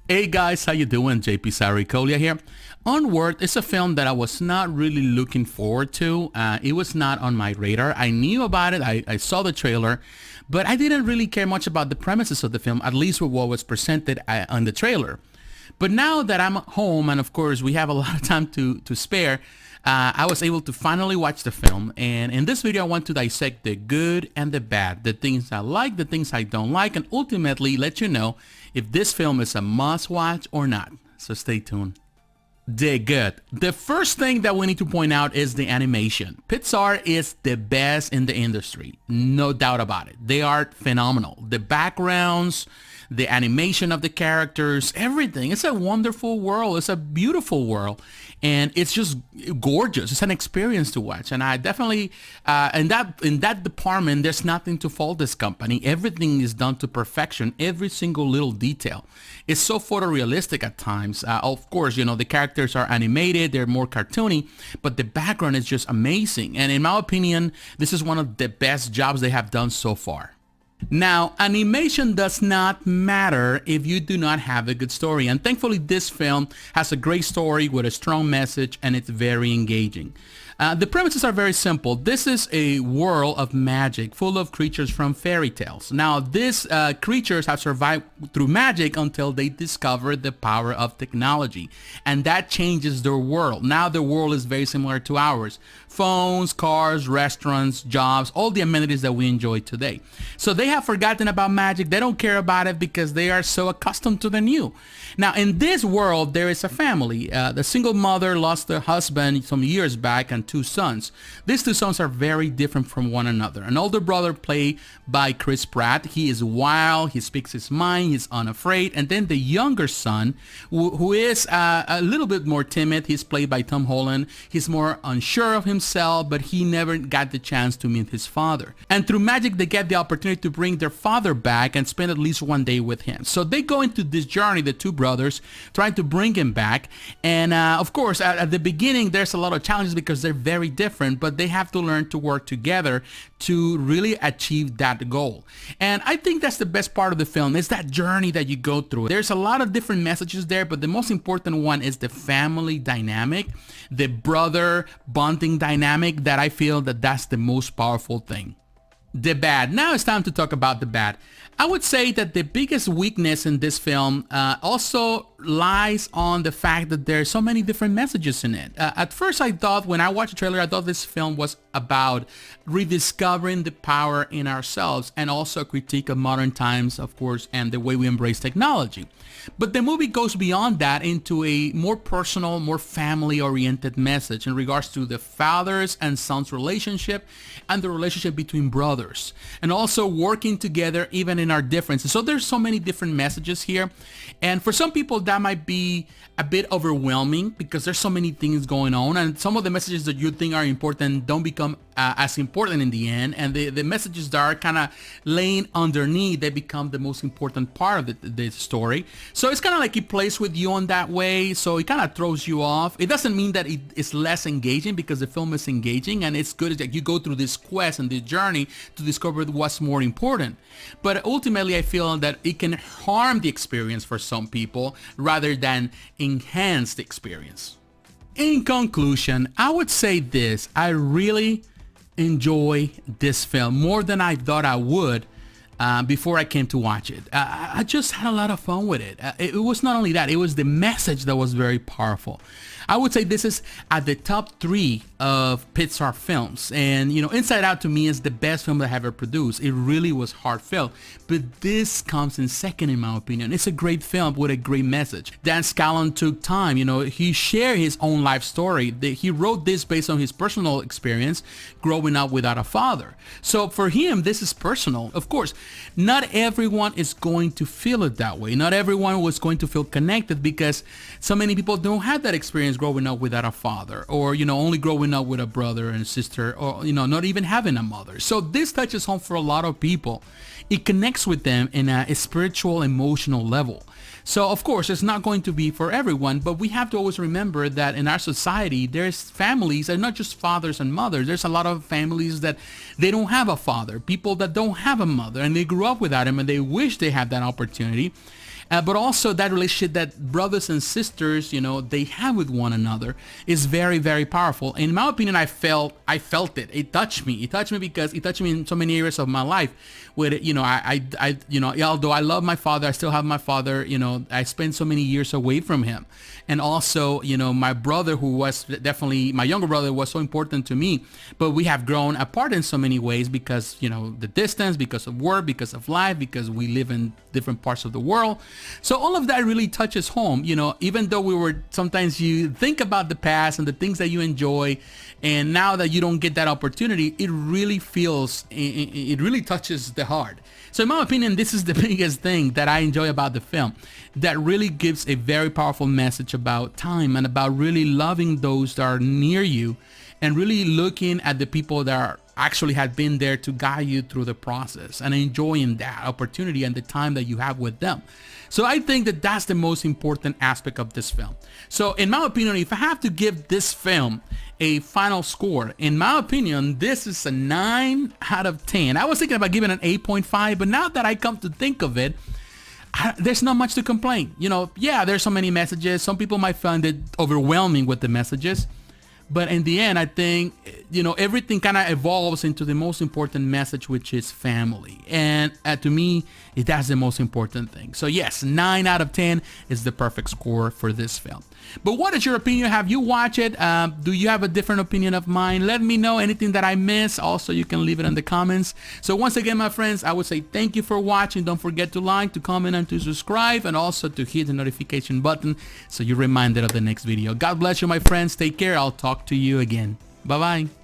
Hey guys, how you doing? jpsarrireviews here. Onward is a film that I was not really looking forward to. It was not on my radar. I knew about it. I saw the trailer, but I didn't really care much about the premises of the film, at least with what was presented on the trailer. But now that I'm home, and of course we have a lot of time to spare, I was able to finally watch the film, and in this video I want to dissect the good and the bad, the things I like, the things I don't like, and ultimately let you know if this film is a must-watch or not. So stay tuned. The good. The first thing that we need to point out is the animation. Pixar is the best in the industry, no doubt about it. They are phenomenal. The backgrounds, the animation of the characters, everything. It's a wonderful world. It's a beautiful world, and it's just gorgeous. It's an experience to watch, and I definitely in that department, there's nothing to fault this company. Everything is done to perfection. Every single little detail. It's so photorealistic at times. Of course, you know, the characters are animated. They're more cartoony, but the background is just amazing. And in my opinion, this is one of the best jobs they have done so far. Now, animation does not matter if you do not have a good story, and thankfully this film has a great story with a strong message, and it's very engaging. The premises are very simple. This is a world of magic full of creatures from fairy tales. Now, these creatures have survived through magic until they discover the power of technology, and that changes their world. Now the world is very similar to ours. Phones, cars, restaurants, jobs, all the amenities that we enjoy today. So they have forgotten about magic. They don't care about it because they are so accustomed to the new. Now, in this world, there is a family. The single mother lost her husband some years back and two sons. These two sons are very different from one another. An older brother played by Pratt. He is wild. He speaks his mind. He's unafraid. And then the younger son, who is a little bit more timid. He's played by Tom Holland. He's more unsure of himself, but he never got the chance to meet his father. And through magic, they get the opportunity to bring their father back and spend at least one day with him. So they go into this journey, the two brothers, trying to bring him back. And of course, at the beginning, there's a lot of challenges because they're very different, but they have to learn to work together to really achieve that goal. And I think that's the best part of the film, is that journey that you go through. There's a lot of different messages there, but the most important one is the family dynamic, the brother bonding dynamic, that I feel that that's the most powerful thing. The bad. Now it's time to talk about the bad. I would say that the biggest weakness in this film also lies on the fact that there are so many different messages in it. At first I thought, when I watched the trailer, I thought this film was about rediscovering the power in ourselves, and also a critique of modern times, of course, and the way we embrace technology. But the movie goes beyond that into a more personal, more family-oriented message in regards to the fathers and sons relationship and the relationship between brothers, and also working together even in our differences. So there's so many different messages here, and for some people that might be a bit overwhelming because there's so many things going on, and some of the messages that you think are important don't become as important in the end, and the messages that are kind of laying underneath, they become the most important part of the story. So it's kind of like it plays with you on that way, so it kind of throws you off. It doesn't mean that it is less engaging, because the film is engaging, and it's good that you go through this quest and this journey to discover what's more important. But ultimately, I feel that it can harm the experience for some people rather than enhance the experience. In conclusion, I would say this: I really enjoy this film more than I thought I would before I came to watch it. I just had a lot of fun with it. It was not only that, it was the message that was very powerful. I would say this is at the top 3 of Pixar films, and you know, Inside Out to me is the best film that I have ever produced. It really was heartfelt, but this comes in second in my opinion. It's a great film with a great message. Dan Scalon took time, you know, he shared his own life story. He wrote this based on his personal experience growing up without a father. So for him, this is personal. Of course, not everyone is going to feel it that way. Not everyone was going to feel connected, because so many people don't have that experience growing up without a father, or you know, only growing up with a brother and sister, or you know, not even having a mother. So this touches home for a lot of people. It connects with them in a spiritual, emotional level. So of course it's not going to be for everyone, but we have to always remember that in our society there's families, and not just fathers and mothers. There's a lot of families that they don't have a father, people that don't have a mother, and they grew up without him, and they wish they had that opportunity. but also that relationship that brothers and sisters, they have with one another is very, very powerful. In my opinion, I felt it. It touched me. It touched me because it touched me in so many areas of my life. Where although I love my father, I still have my father. I spent so many years away from him, and also, my brother, who was definitely my younger brother, was so important to me. But we have grown apart in so many ways because the distance, because of work, because of life, because we live in different parts of the world. So all of that really touches home. Even though sometimes you think about the past and the things that you enjoy, and now that you don't get that opportunity, it really touches the heart. So in my opinion, this is the biggest thing that I enjoy about the film, that really gives a very powerful message about time and about really loving those that are near you, and really looking at the people that actually have been there to guide you through the process, and enjoying that opportunity and the time that you have with them. So I think that that's the most important aspect of this film. So in my opinion, if I have to give this film a final score, in my opinion, this is a 9 out of 10. I was thinking about giving it an 8.5, but now that I come to think of it, there's not much to complain. Yeah, there's so many messages. Some people might find it overwhelming with the messages. But in the end, I think, everything kind of evolves into the most important message, which is family. And to me, that's the most important thing. So yes, 9 out of 10 is the perfect score for this film. But what is your opinion? Have you watched it? Do you have a different opinion of mine? Let me know anything that I miss. Also, you can leave it in the comments. So once again, my friends, I would say thank you for watching. Don't forget to like, to comment, and to subscribe, and also to hit the notification button so you're reminded of the next video. God bless you, my friends. Take care. I'll talk to you again. Bye-bye.